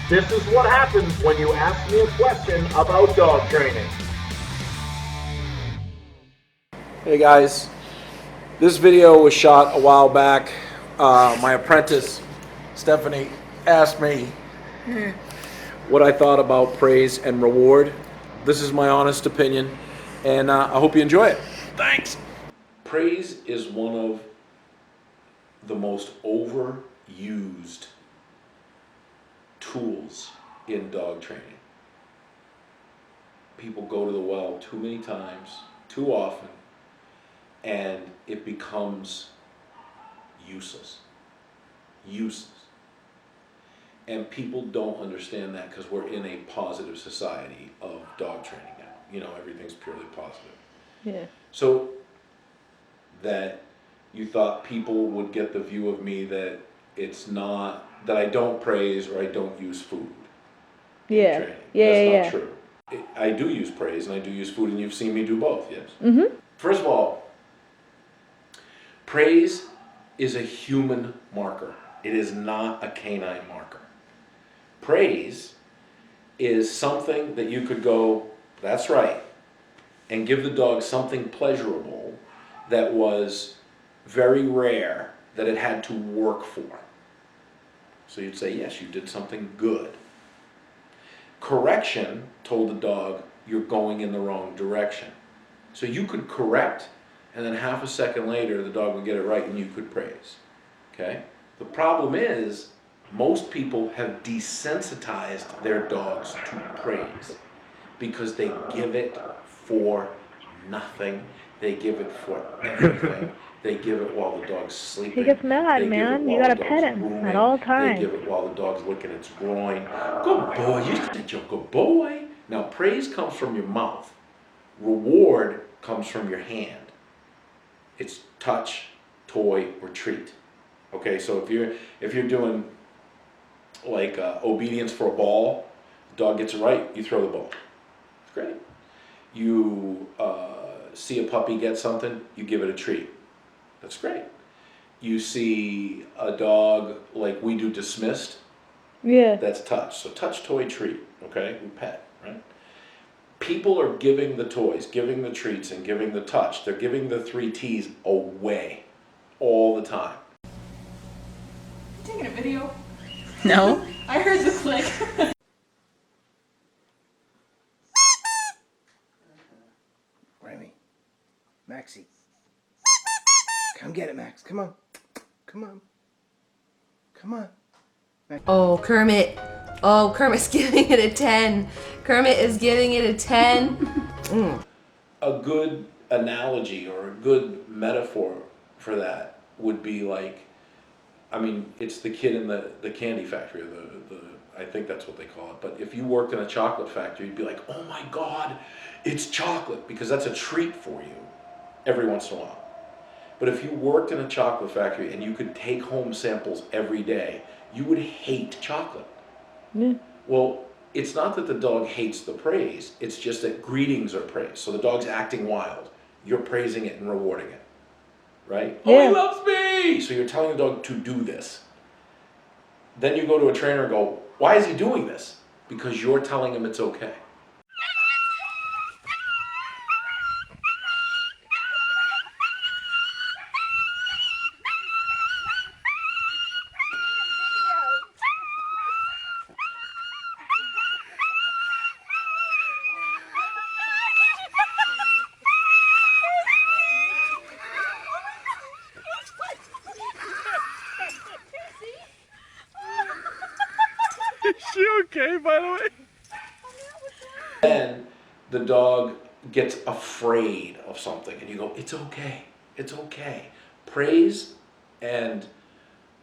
This is what happens when you ask me a question about dog training. Hey guys, this video was shot a while back. My apprentice, Stephanie, asked me what I thought about praise and reward. This is my honest opinion, and I hope you enjoy it. Thanks. Praise is one of the most overused tools in dog training. People go to the well too many times, too often, and it becomes useless. Useless. And people don't understand that because we're in a positive society of dog training now. You know, everything's purely positive. Yeah. So that you thought people would get the view of me that it's not, that I don't praise or I don't use food in Yeah. training. Yeah. That's Yeah. not true. I do use praise and I do use food, and you've seen me do both, yes? Mm-hmm. First of all, praise is a human marker. It is not a canine marker. Praise is something that you could go, that's right, and give the dog something pleasurable that was very rare that it had to work for. So you'd say, yes, you did something good. Correction told the dog, you're going in the wrong direction. So you could correct, and then half a second later, the dog would get it right and you could praise. Okay? The problem is, most people have desensitized their dogs to praise because they give it for nothing. They give it for everything. They give it while the dog's sleeping. He gets mad, They give it man. You while gotta the pet dog's him grooming. at all They times. give it while the dog's licking its groin. Good boy, you did your good boy. Now praise comes from your mouth. Reward comes from your hand. It's touch, toy, or treat. Okay, so if you're doing like obedience for a ball, the dog gets it right, you throw the ball. It's great. You see a puppy get something, you give it a treat. That's great. You see a dog like we do dismissed. Yeah. That's touch. So touch, toy, treat. Okay, we pet, right? People are giving the toys, giving the treats, and giving the touch. They're giving the 3 T's away all the time. Taking a video? No. I heard the click. Remy. Maxie. Come get it, Max. Come on. Come on. Come on. Oh, Kermit. Oh, Kermit's giving it a 10. Kermit is giving it a 10. A good analogy or a good metaphor for that would be like, I mean, it's the kid in the candy factory, or I think that's what they call it. But if you worked in a chocolate factory, you'd be like, oh my God, it's chocolate, because that's a treat for you every once in a while. But if you worked in a chocolate factory and you could take home samples every day, you would hate chocolate. Yeah. Well, it's not that the dog hates the praise, it's just that greetings are praised. So the dog's acting wild, you're praising it and rewarding it, right? Yeah. Oh, he loves me! So you're telling the dog to do this. Then you go to a trainer and go, why is he doing this? Because you're telling him it's okay. Is she okay, by the way? Then the dog gets afraid of something and you go, it's okay, it's okay. Praise and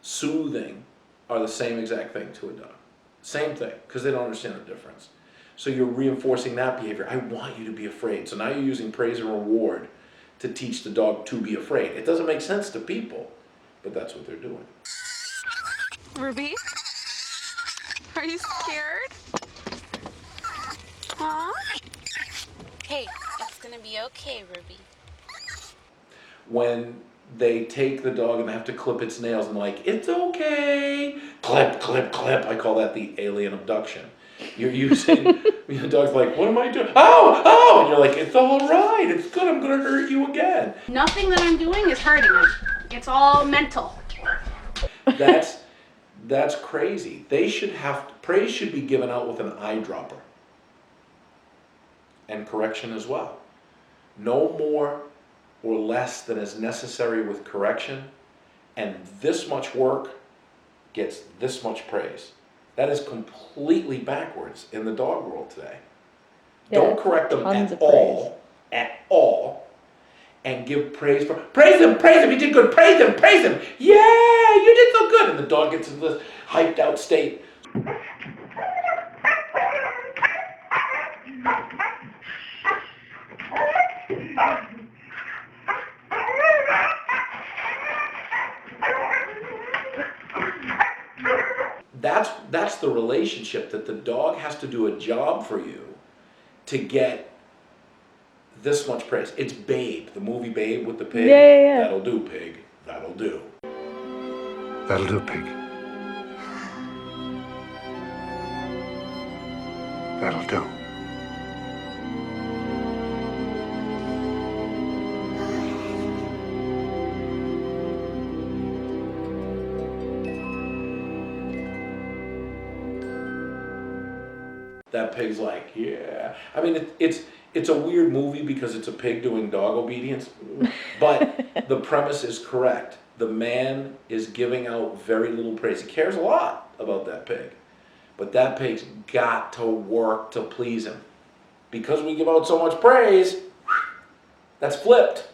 soothing are the same exact thing to a dog. Same thing, because they don't understand the difference. So you're reinforcing that behavior. I want you to be afraid. So now you're using praise and reward to teach the dog to be afraid. It doesn't make sense to people, but that's what they're doing. Ruby? Are you scared? Huh? Hey, it's gonna be okay, Ruby. When they take the dog and they have to clip its nails and like, it's okay. Clip, clip, clip. I call that the alien abduction. You're using, the dog's like, what am I doing? Oh, oh! And you're like, it's all right. It's good. I'm going to hurt you again. Nothing that I'm doing is hurting him. It's all mental. That's crazy. Praise should be given out with an eyedropper. And correction as well. No more or less than is necessary with correction, and this much work gets this much praise. That is completely backwards in the dog world today. Yeah, Don't correct them tons at of praise. all, and give praise for, praise him, you did good, praise him, yeah, you did so good, and the dog gets into this hyped out state. That's the relationship that the dog has to do a job for you to get this much praise. It's Babe, the movie Babe with the pig. Yeah. That'll do, pig. That'll do. That'll do, pig. That'll do. That pig's like, yeah. I mean, it's a weird movie because it's a pig doing dog obedience, but the premise is correct. The man is giving out very little praise. He cares a lot about that pig, but that pig's got to work to please him. Because we give out so much praise, that's flipped.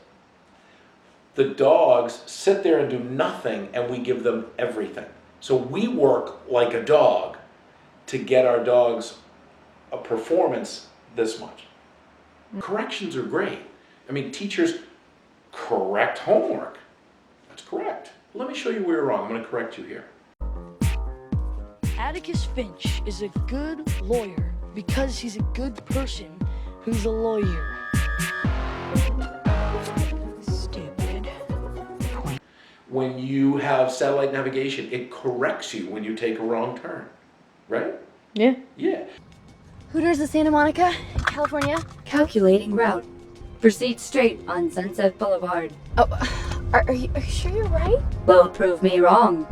The dogs sit there and do nothing, and we give them everything. So we work like a dog to get our dogs a performance this much. Corrections are great. I mean, teachers correct homework. That's correct. Let me show you where you're wrong. I'm going to correct you here. Atticus Finch is a good lawyer because he's a good person who's a lawyer. Stupid. When you have satellite navigation, it corrects you when you take a wrong turn, right? Yeah. Yeah. Hooters of Santa Monica, California. Calculating route. Proceed straight on Sunset Boulevard. Oh, are you sure you're right? Won't prove me wrong.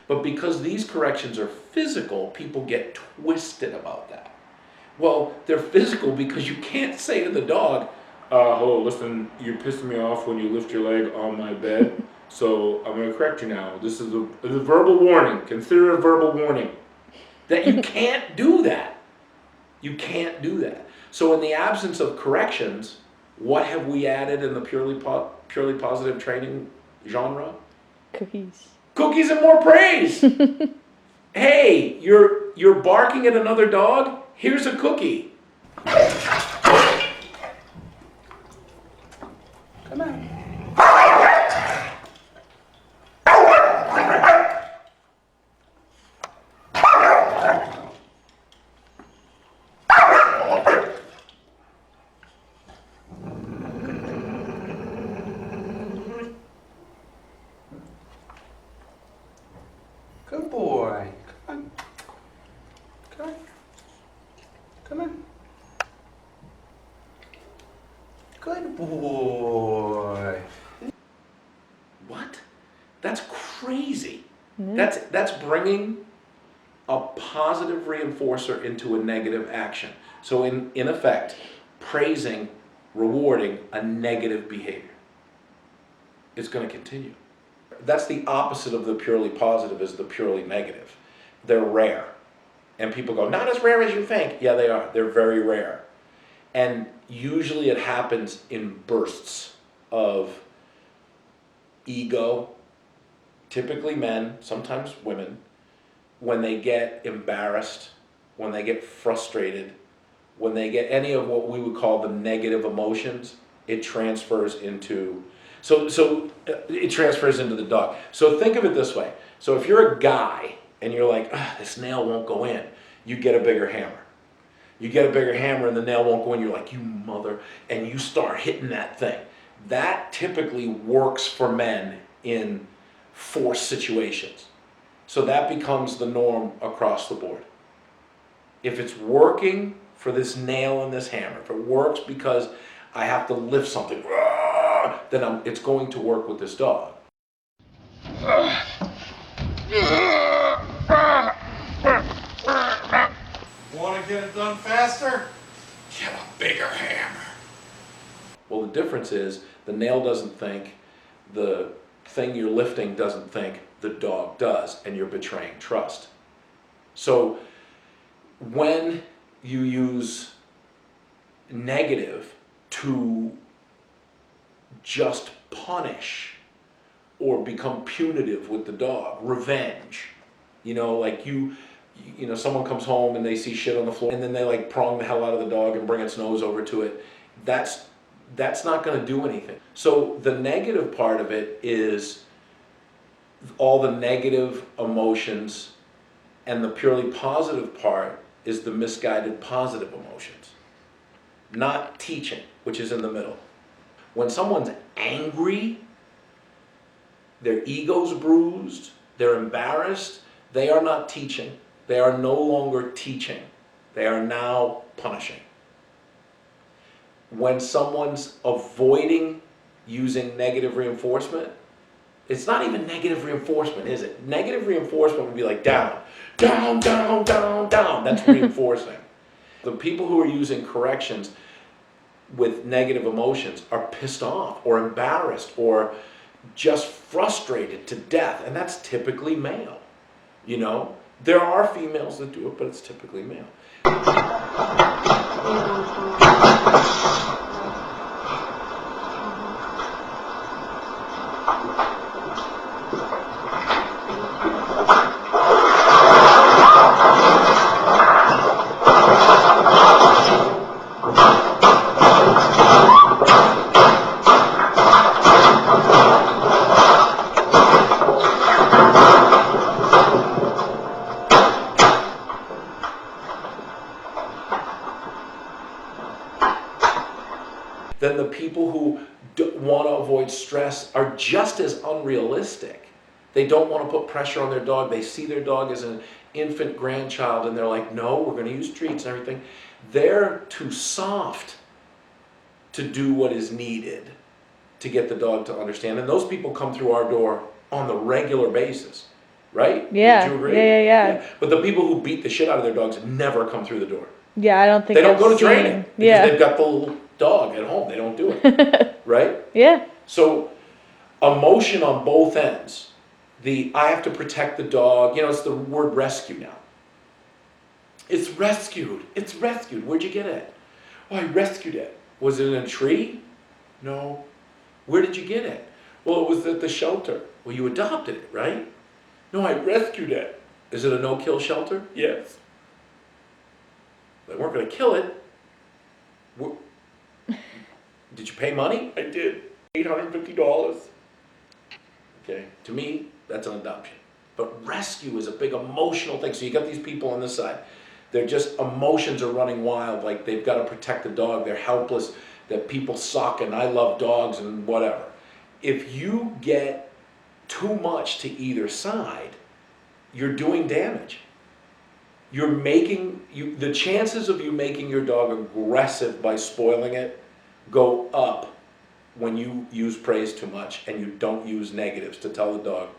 But because these corrections are physical, people get twisted about that. Well, they're physical because you can't say to the dog, oh, listen, you're pissing me off when you lift your leg on my bed, so I'm going to correct you now. This is a verbal warning. Consider it a verbal warning. That you can't do that. You can't do that. So in the absence of corrections, what have we added in the purely positive training genre? Cookies. Cookies and more praise. Hey, you're barking at another dog? Here's a cookie. Come on. Good boy. Come on. Come on. Come on. Good boy. What? That's crazy. That's bringing a positive reinforcer into a negative action. So in effect, praising, rewarding a negative behavior. It's going to continue. That's the opposite of the purely positive is the purely negative. They're rare. And people go, not as rare as you think. Yeah, they are. They're very rare. And usually it happens in bursts of ego, typically men, sometimes women, when they get embarrassed, when they get frustrated, when they get any of what we would call the negative emotions, it transfers into it transfers into the dog. So think of it this way. So if you're a guy and you're like, this nail won't go in, you get a bigger hammer. You get a bigger hammer and the nail won't go in, you're like, you mother, and you start hitting that thing. That typically works for men in force situations. So that becomes the norm across the board. If it's working for this nail and this hammer, if it works because I have to lift something, then it's going to work with this dog. Want to get it done faster? Get a bigger hammer. Well, the difference is the nail doesn't think, the thing you're lifting doesn't think, the dog does, and you're betraying trust. So when you use negative to just punish or become punitive with the dog, revenge, like someone comes home and they see shit on the floor and then they like prong the hell out of the dog and bring its nose over to it, that's not going to do anything. So the negative part of it is all the negative emotions, and the purely positive part is the misguided positive emotions. Not teaching, which is in the middle. When someone's angry, their ego's bruised, they're embarrassed, they are not teaching. They are no longer teaching. They are now punishing. When someone's avoiding using negative reinforcement, it's not even negative reinforcement, is it? Negative reinforcement would be like down, down, down, down, down. That's reinforcing. The people who are using corrections with negative emotions are pissed off or embarrassed or just frustrated to death, and that's typically male. There are females that do it, but it's typically male. Then the people who want to avoid stress are just as unrealistic. They don't want to put pressure on their dog. They see their dog as an infant grandchild and they're like, no, we're going to use treats and everything. They're too soft to do what is needed to get the dog to understand. And those people come through our door on the regular basis, right? Yeah. Would you agree? Yeah. But the people who beat the shit out of their dogs never come through the door. Yeah, I don't think they don't I've go to seen- training because they've got the little dog at home. They don't do it, right? Yeah. So emotion on both ends. I have to protect the dog. It's the word rescue now. It's rescued. It's rescued. Where'd you get it? Oh, I rescued it. Was it in a tree? No. Where did you get it? Well, it was at the shelter. Well, you adopted it, right? No, I rescued it. Is it a no-kill shelter? Yes. They weren't going to kill it. Did you pay money? I did. $850. Okay, to me, that's an adoption. But rescue is a big emotional thing. So you got these people on this side. They're just, emotions are running wild, like they've got to protect the dog. They're helpless, that people suck and I love dogs and whatever. If you get too much to either side, you're doing damage. You're making, the chances of you making your dog aggressive by spoiling it go up when you use praise too much and you don't use negatives to tell the dog,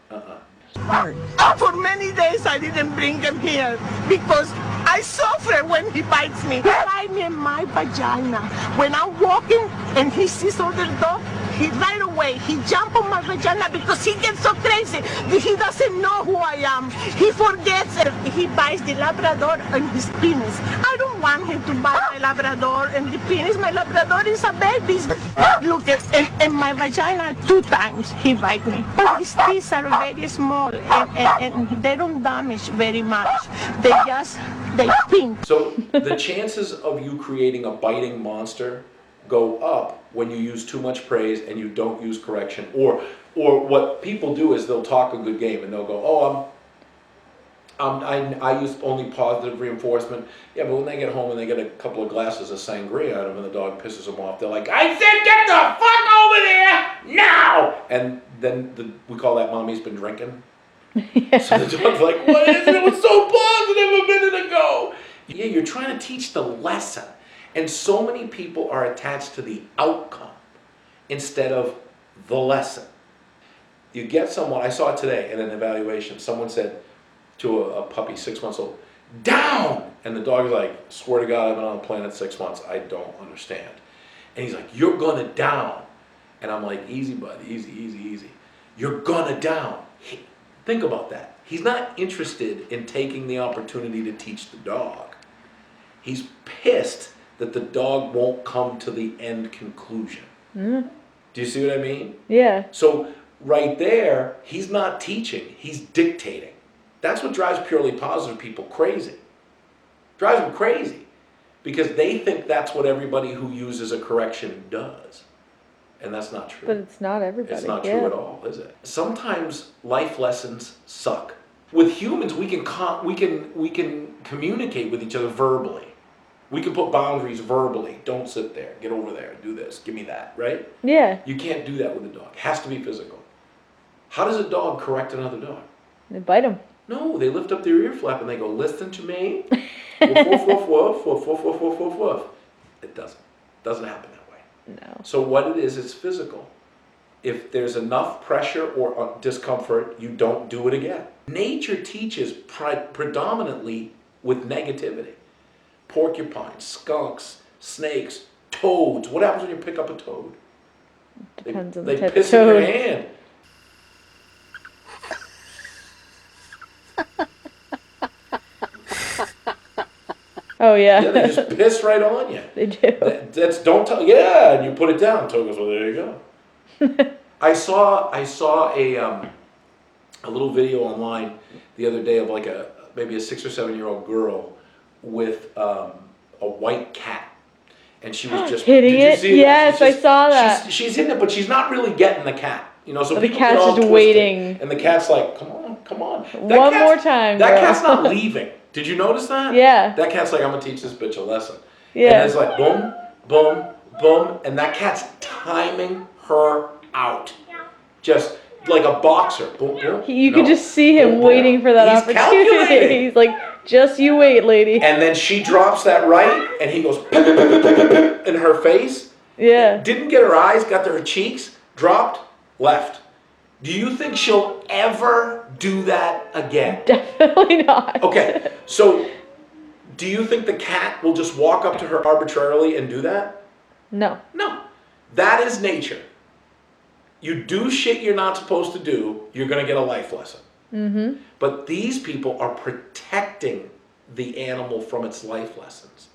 For many days I didn't bring him here because I suffer when he bites me. He bites me in my vagina. When I'm walking and he sees other dog, right away he jumps on my vagina because he gets so crazy. He doesn't know who I am. He forgets it. He bites the Labrador and his penis. I don't want him to bite my Labrador and the penis. My Labrador is a baby. Look, in my vagina 2 times he bite me. His teeth are very small and they don't damage very much. They pink. So the chances of you creating a biting monster go up when you use too much praise and you don't use correction. Or what people do is they'll talk a good game and they'll go, oh, I use only positive reinforcement. Yeah, but when they get home and they get a couple of glasses of sangria out of them and the dog pisses them off, they're like, I said get the fuck over there now! And then we call that mommy's been drinking. Yeah. So the dog's like, what is it? It was so positive a minute ago. Yeah, you're trying to teach the lesson. And so many people are attached to the outcome instead of the lesson. You get someone, I saw it today in an evaluation, someone said to a puppy 6 months old, down! And the dog is like, swear to God, I've been on the planet 6 months, I don't understand. And he's like, you're gonna down. And I'm like, easy bud, easy, easy, easy. You're gonna down. Think about that. He's not interested in taking the opportunity to teach the dog. He's pissed that the dog won't come to the end conclusion. Do you see what I mean? Yeah. So right there, he's not teaching, he's dictating. That's what drives purely positive people crazy. Drives them crazy because they think that's what everybody who uses a correction does. And that's not true. But it's not everybody. It's not true at all, is it? Sometimes life lessons suck. With humans, we can communicate with each other verbally. We can put boundaries verbally. Don't sit there. Get over there. Do this. Give me that. Right? Yeah. You can't do that with a dog. It has to be physical. How does a dog correct another dog? They bite them. No, they lift up their ear flap and they go, listen to me. Woof, woof, woof, woof, woof, woof, woof, woof, woof, woof. It doesn't happen that way. No. So what it is, it's physical. If there's enough pressure or discomfort, you don't do it again. Nature teaches predominantly with negativity. Porcupines, skunks, snakes, toads. What happens when you pick up a toad? Depends on they the type piss of in your toad. hand. Oh yeah. Yeah, they just piss right on you. They do. That's don't tell. Yeah, and you put it down. Toad goes, well, there you go. I saw a little video online the other day of like maybe a 6 or 7 year old girl with a white cat, and she was just hitting did you it. see Yes, I saw that. She's hitting it, but she's not really getting the cat. You know, so The people cat's get all just twisted, waiting. and the cat's like, come on, come on. One more time, That girl. cat's not leaving. Did you notice that? Yeah. That cat's like, I'm gonna teach this bitch a lesson. Yeah. And it's like boom, boom, boom, and that cat's timing her out, just like a boxer. Boom, boom. You could just see him boom, boom. waiting for that He's opportunity. calculating. He's like, just you wait, lady. And then she drops that right, and he goes in her face. Yeah. Didn't get her eyes, got to her cheeks, dropped, left. Do you think she'll ever do that again? Definitely not. Okay, so do you think the cat will just walk up to her arbitrarily and do that? No. No. That is nature. You do shit you're not supposed to do, you're going to get a life lesson. Mm-hmm. But these people are protecting the animal from its life lessons.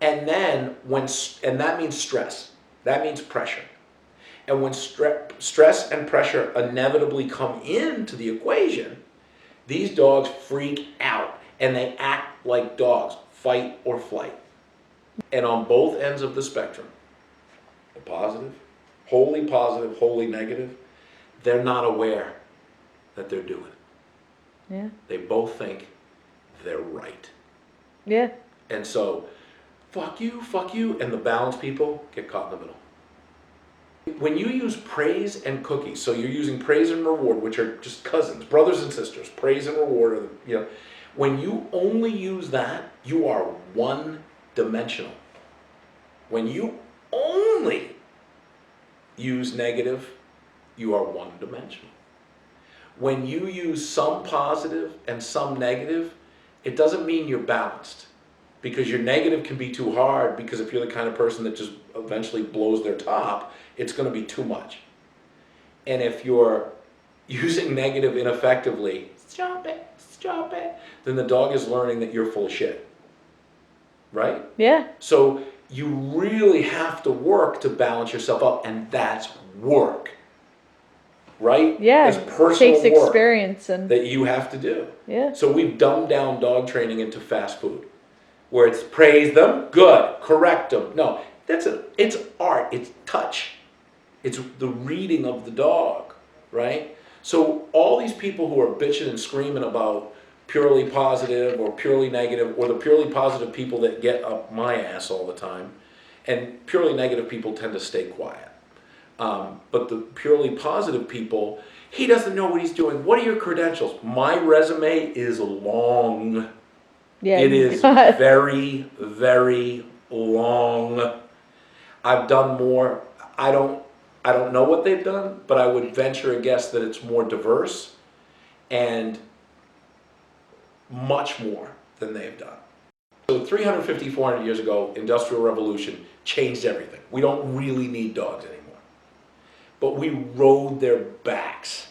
And then and that means stress. That means pressure. And when stress and pressure inevitably come into the equation, these dogs freak out and they act like dogs, fight or flight. And on both ends of the spectrum, the positive, wholly negative, they're not aware that they're doing it. Yeah. They both think they're right. Yeah. And so, fuck you, and the balanced people get caught in the middle. When you use praise and cookies, so you're using praise and reward, which are just cousins, brothers and sisters, praise and reward, are when you only use that, you are one-dimensional. When you only use negative, you are one-dimensional. When you use some positive and some negative, it doesn't mean you're balanced. Because your negative can be too hard, because if you're the kind of person that just eventually blows their top, it's going to be too much. And if you're using negative ineffectively, stop it, then the dog is learning that you're full of shit. Right? Yeah. So you really have to work to balance yourself out, and that's work. Right? Yeah. It's personal Takes work experience and that you have to do. Yeah. So we've dumbed down dog training into fast food, where it's praise them, good, correct them. No, it's art, it's touch. It's the reading of the dog, right? So all these people who are bitching and screaming about purely positive or purely negative, or the purely positive people that get up my ass all the time, and purely negative people tend to stay quiet. But the purely positive people, he doesn't know what he's doing. What are your credentials? My resume is long. Yeah, It is very, very long. I've done more. I don't know what they've done, but I would venture a guess that it's more diverse and much more than they've done. So 350, 400 years ago, Industrial Revolution changed everything. We don't really need dogs anymore. But we rode their backs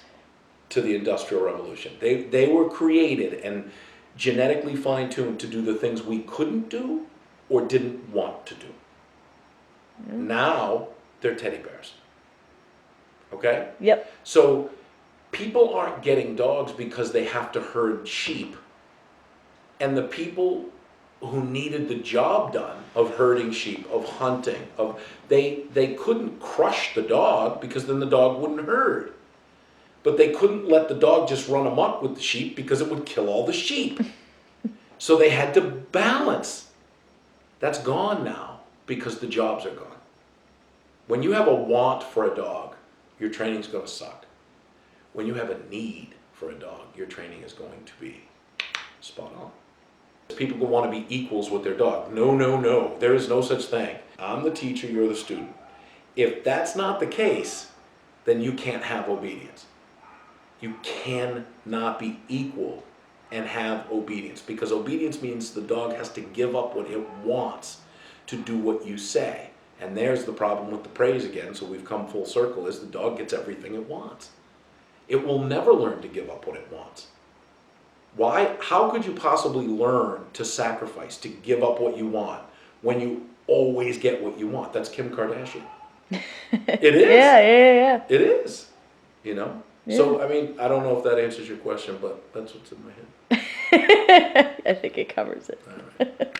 to the Industrial Revolution. They were created and genetically fine-tuned to do the things we couldn't do or didn't want to do. Now, they're teddy bears. Okay? Yep. So people aren't getting dogs because they have to herd sheep. And the people who needed the job done of herding sheep, of hunting, they couldn't crush the dog because then the dog wouldn't herd. But they couldn't let the dog just run amok with the sheep because it would kill all the sheep. So they had to balance. That's gone now because the jobs are gone. When you have a want for a dog, your training's going to suck. When you have a need for a dog, your training is going to be spot on. People want to be equals with their dog. No, no, no. There is no such thing. I'm the teacher, you're the student. If that's not the case, then you can't have obedience. You cannot be equal and have obedience, because obedience means the dog has to give up what it wants to do what you say. And there's the problem with the praise again, so we've come full circle, is the dog gets everything it wants. It will never learn to give up what it wants. Why? How could you possibly learn to sacrifice, to give up what you want, when you always get what you want? That's Kim Kardashian. It is. Yeah. It is. You know? Yeah. So, I mean, I don't know if that answers your question, but that's what's in my head. I think it covers it. All right.